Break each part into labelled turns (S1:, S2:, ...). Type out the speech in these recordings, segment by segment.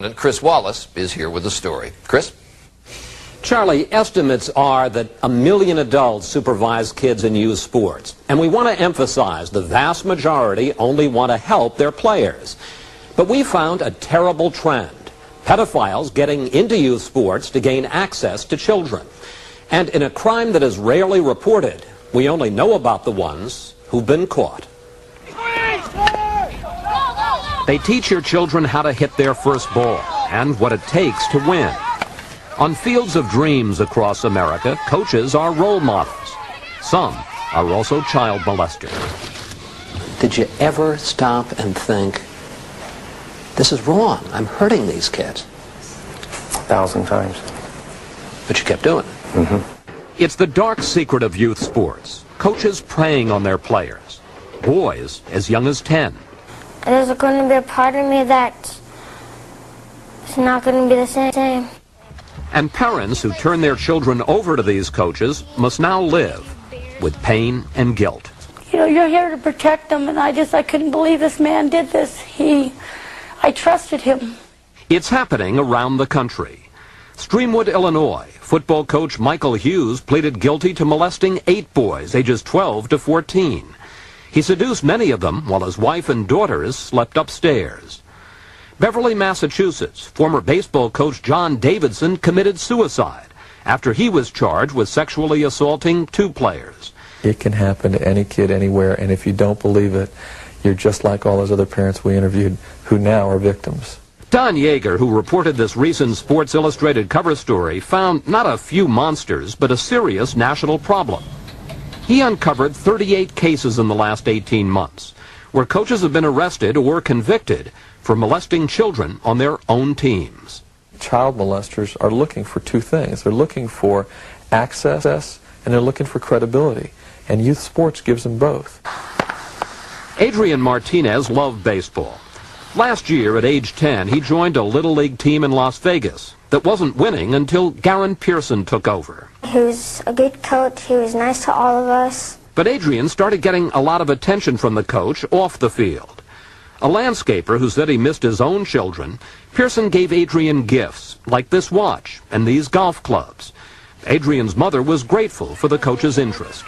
S1: And Chris Wallace is here with the story. Chris?
S2: Charlie, estimates are that 1 million adults supervise kids in youth sports. And we want to emphasize the vast majority only want to help their players. But we found a terrible trend. Pedophiles getting into youth sports to gain access to children. And in a crime that is rarely reported, we only know about the ones who've been caught. They teach your children how to hit their first ball and what it takes to win. On fields of dreams across America, coaches are role models. Some are also child molesters. Did you ever stop and think, this is wrong, I'm hurting these kids?
S3: 1,000 times.
S2: But you kept doing it. It's the dark secret of youth sports. Coaches preying on their players. Boys as young as 10.
S4: There's going to be a part of me that it's not going to be the same.
S2: And parents who turn their children over to these coaches must now live with pain and guilt.
S5: You know, you're here to protect them, and I couldn't believe this man did this. I trusted him.
S2: It's happening around the country. Streamwood, Illinois, football coach Michael Hughes pleaded guilty to molesting 8 boys ages 12 to 14. He seduced many of them while his wife and daughters slept upstairs. Beverly, Massachusetts, former baseball coach John Davidson committed suicide after he was charged with sexually assaulting 2 players.
S6: It can happen to any kid anywhere, and if you don't believe it, you're just like all those other parents we interviewed who now are victims.
S2: Don Yeager, who reported this recent Sports Illustrated cover story, found not a few monsters, but a serious national problem. He uncovered 38 cases in the last 18 months where coaches have been arrested or convicted for molesting children on their own teams.
S6: Child molesters are looking for 2 things. They're looking for access and they're looking for credibility. And youth sports gives them both.
S2: Adrian Martinez loved baseball. Last year, at age 10, he joined a Little League team in Las Vegas that wasn't winning until Garen Pearson took over.
S4: He was a good coach. He was nice to all of us.
S2: But Adrian started getting a lot of attention from the coach off the field. A landscaper who said he missed his own children, Pearson gave Adrian gifts like this watch and these golf clubs. Adrian's mother was grateful for the coach's interest.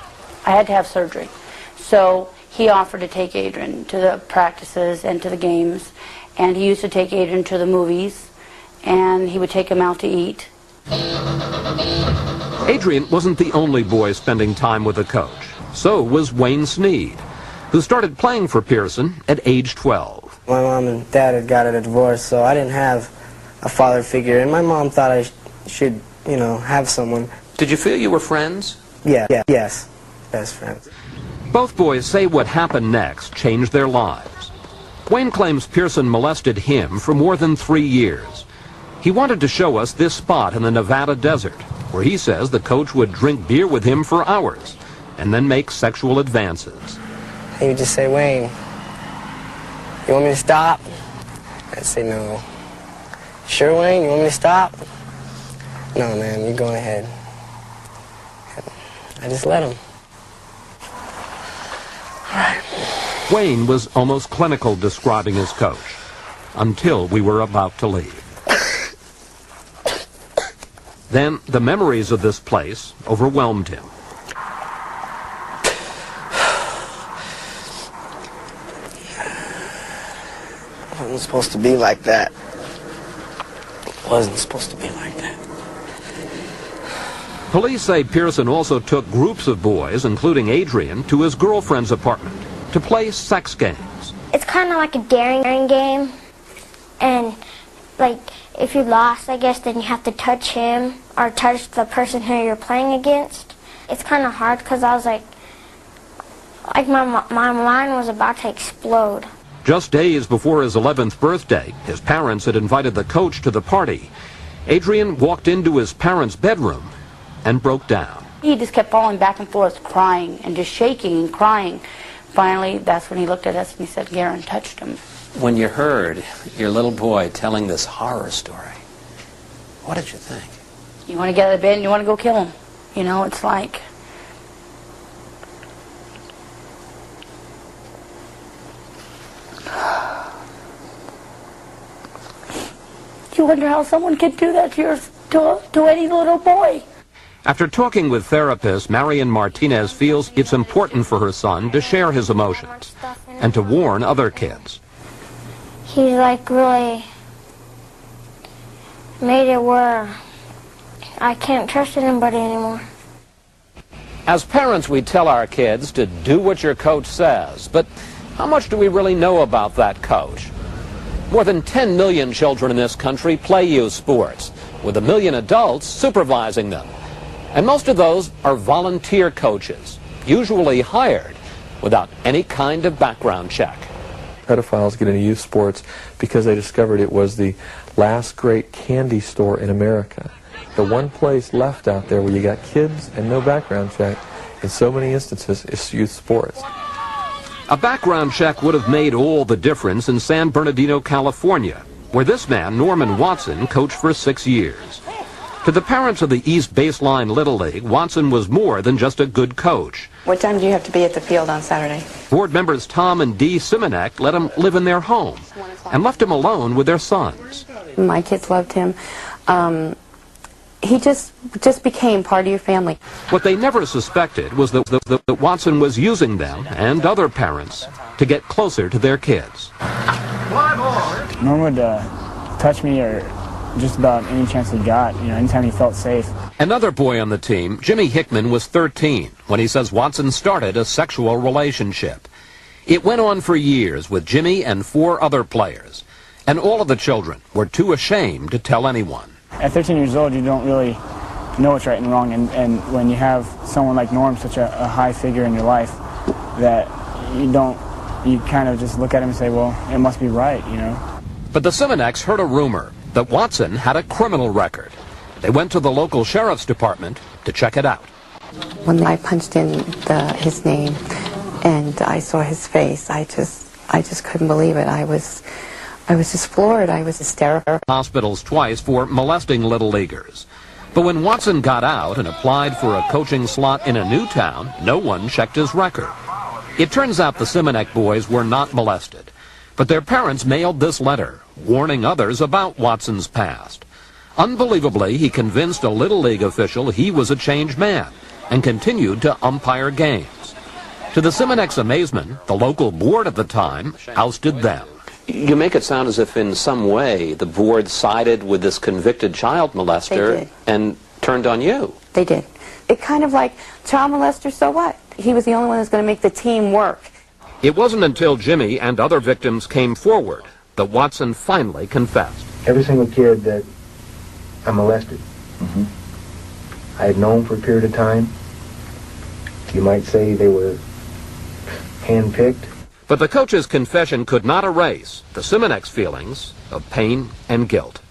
S5: I had to have surgery, so he offered to take Adrian to the practices and to the games, and he used to take Adrian to the movies, and he would take him out to eat.
S2: Adrian wasn't the only boy spending time with the coach. So was Wayne Sneed, who started playing for Pearson at age 12.
S7: My mom and dad had got a divorce, so I didn't have a father figure, and my mom thought I should, you know, have someone.
S1: Did you feel you were friends?
S7: Yes, best friends.
S2: Both boys say what happened next changed their lives. Wayne claims Pearson molested him for more than 3 years. He wanted to show us this spot in the Nevada desert, where he says the coach would drink beer with him for hours and then make sexual advances.
S7: He would just say, Wayne, you want me to stop? I'd say, no. Sure, Wayne, you want me to stop? No, man, you go ahead. I just let him.
S2: Wayne was almost clinical describing his coach, until we were about to leave. Then the memories of this place overwhelmed him.
S7: It wasn't supposed to be like that. It wasn't supposed to be like that.
S2: Police say Pearson also took groups of boys, including Adrian, to his girlfriend's apartment to play sex games.
S4: It's kind of like a daring game, and like if you lost, I guess, then you have to touch him or touch the person who you're playing against. It's kind of hard because I was like my mind was about to explode.
S2: Just days before his 11th birthday, his parents had invited the coach to the party. Adrian walked into his parents' bedroom and broke down.
S5: He just kept falling back and forth, crying and just shaking and crying. Finally, that's when he looked at us and he said, Garen touched him.
S2: When you heard your little boy telling this horror story, what did you think?
S5: You want to get out of bed and you want to go kill him. You know, it's like... you wonder how someone can do that to any little boy.
S2: After talking with therapist Marian Martinez feels it's important for her son to share his emotions and to warn other kids.
S4: He's like really made it where I can't trust anybody anymore.
S2: As parents, we tell our kids to do what your coach says, but how much do we really know about that coach? More than 10 million children in this country play youth sports, with 1 million adults supervising them. And most of those are volunteer coaches, usually hired without any kind of background check.
S6: Pedophiles get into youth sports because they discovered it was the last great candy store in America. The one place left out there where you got kids and no background check, in so many instances, is youth sports.
S2: A background check would have made all the difference in San Bernardino, California, where this man, Norman Watson, coached for 6 years. To the parents of the East Baseline Little League, Watson was more than just a good coach.
S8: What time do you have to be at the field on Saturday?
S2: Board members Tom and Dee Simonek let him live in their home and left him alone with their sons.
S8: My kids loved him. He just became part of your family.
S2: What they never suspected was that Watson was using them and other parents to get closer to their kids.
S9: Norm would touch me or just about any chance he got, anytime he felt safe.
S2: Another boy on the team, Jimmy Hickman, was 13 when he says Watson started a sexual relationship. It went on for years with Jimmy and 4 other players, and all of the children were too ashamed to tell anyone.
S9: At 13 years old, you don't really know what's right and wrong, and when you have someone like Norm, such a high figure in your life, that you kind of just look at him and say, well, it must be right,
S2: But the Simoneks heard a rumor that Watson had a criminal record. They went to the local sheriff's department to check it out.
S8: When I punched in his name and I saw his face, I just couldn't believe it. I was just floored. I was hysterical.
S2: Hospitals twice for molesting little leaguers. But when Watson got out and applied for a coaching slot in a new town, no one checked his record. It turns out the Simonek boys were not molested, but their parents mailed this letter, warning others about Watson's past. Unbelievably, he convinced a Little League official he was a changed man and continued to umpire games. To the Simoneks' amazement, the local board at the time ousted them.
S1: You make it sound as if in some way the board sided with this convicted child molester and turned on you.
S8: They did. It kind of like, child molester, so what? He was the only one that's going to make the team work.
S2: It wasn't until Jimmy and other victims came forward that Watson finally confessed.
S10: Every single kid that I molested, I had known for a period of time. You might say they were hand-picked.
S2: But the coach's confession could not erase the Simoneks' feelings of pain and guilt.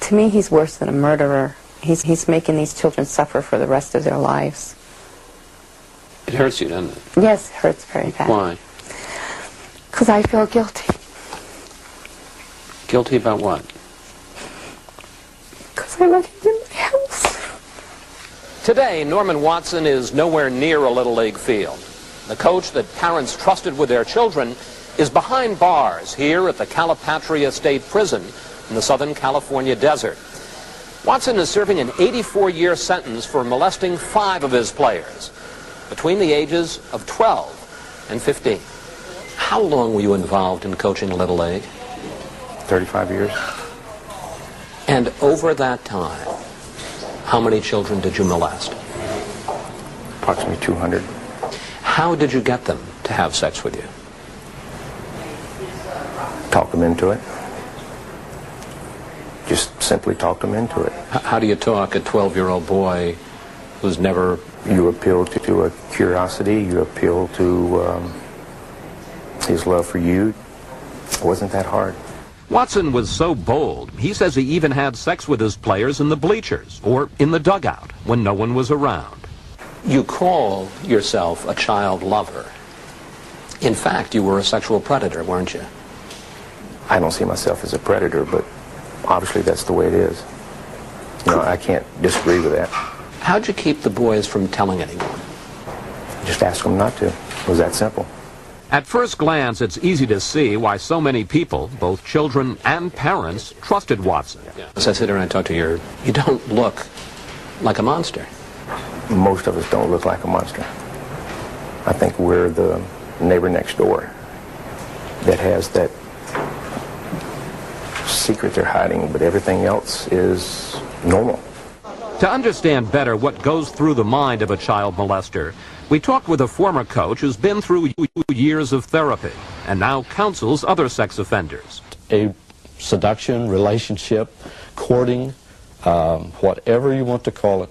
S8: To me, he's worse than a murderer. He's making these children suffer for the rest of their lives.
S1: It hurts you, doesn't it?
S8: Yes, it hurts very bad.
S1: Why?
S8: Because I feel guilty.
S1: Guilty about what?
S8: Because I let him in my house.
S2: Today, Norman Watson is nowhere near a Little League field. The coach that parents trusted with their children is behind bars here at the Calipatria State Prison in the Southern California desert. Watson is serving an 84-year sentence for molesting 5 of his players between the ages of 12 and 15. How long were you involved in coaching Little League?
S3: 35 years.
S1: And over that time, how many children did you molest?
S3: Approximately 200.
S1: How did you get them to have sex with you?
S3: Talk them into it. Just simply talk them into it.
S1: How do you talk a 12-year-old boy who's never...
S3: You appeal to a curiosity. You appeal to his love for you. It wasn't that hard.
S2: Watson was so bold, he says he even had sex with his players in the bleachers or in the dugout when no one was around.
S1: You call yourself a child lover. In fact, you were a sexual predator, weren't you?
S3: I don't see myself as a predator, but obviously that's the way it is. I can't disagree with that.
S1: How'd you keep the boys from telling anyone?
S3: Just ask them not to. It was that simple.
S2: At first glance, it's easy to see why so many people, both children and parents, trusted Watson.
S1: As I sit here and I talk to you, you don't look like a monster.
S3: Most of us don't look like a monster. I think we're the neighbor next door that has that secret they're hiding, but everything else is normal.
S2: To understand better what goes through the mind of a child molester, we talked with a former coach who's been through years of therapy and now counsels other sex offenders.
S11: A seduction, relationship, courting, whatever you want to call it,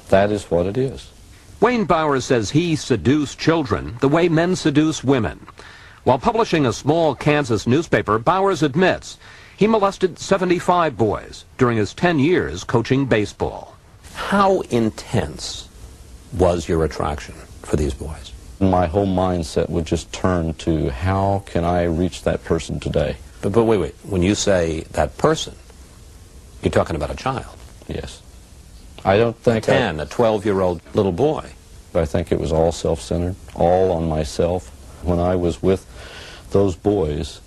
S11: that is what it is.
S2: Wayne Bowers says he seduced children the way men seduce women. While publishing a small Kansas newspaper, Bowers admits he molested 75 boys during his 10 years coaching baseball.
S1: How intense was your attraction for these boys?
S11: My whole mindset would just turn to how can I reach that person today?
S1: But wait. When you say that person, you're talking about a child.
S11: Yes. I don't think
S1: a 12-year-old little boy.
S11: I think it was all self-centered, all on myself. When I was with those boys,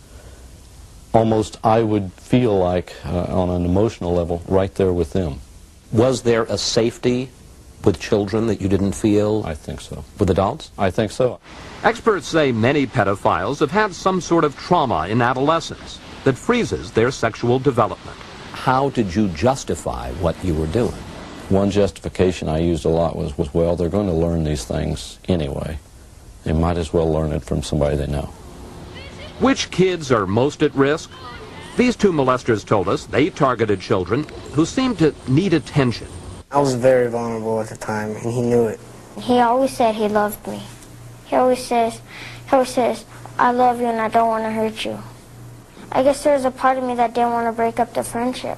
S11: almost I would feel like, on an emotional level, right there with them.
S1: Was there a safety with children that you didn't feel?
S11: I think so.
S1: With adults?
S11: I think so.
S2: Experts say many pedophiles have had some sort of trauma in adolescence that freezes their sexual development.
S1: How did you justify what you were doing?
S11: One justification I used a lot was, well, they're going to learn these things anyway. They might as well learn it from somebody they know.
S2: Which kids are most at risk? These two molesters told us they targeted children who seemed to need attention.
S7: I was very vulnerable at the time, and he knew it.
S4: He always said he loved me. He always says, I love you and I don't want to hurt you. I guess there was a part of me that didn't want to break up the friendship.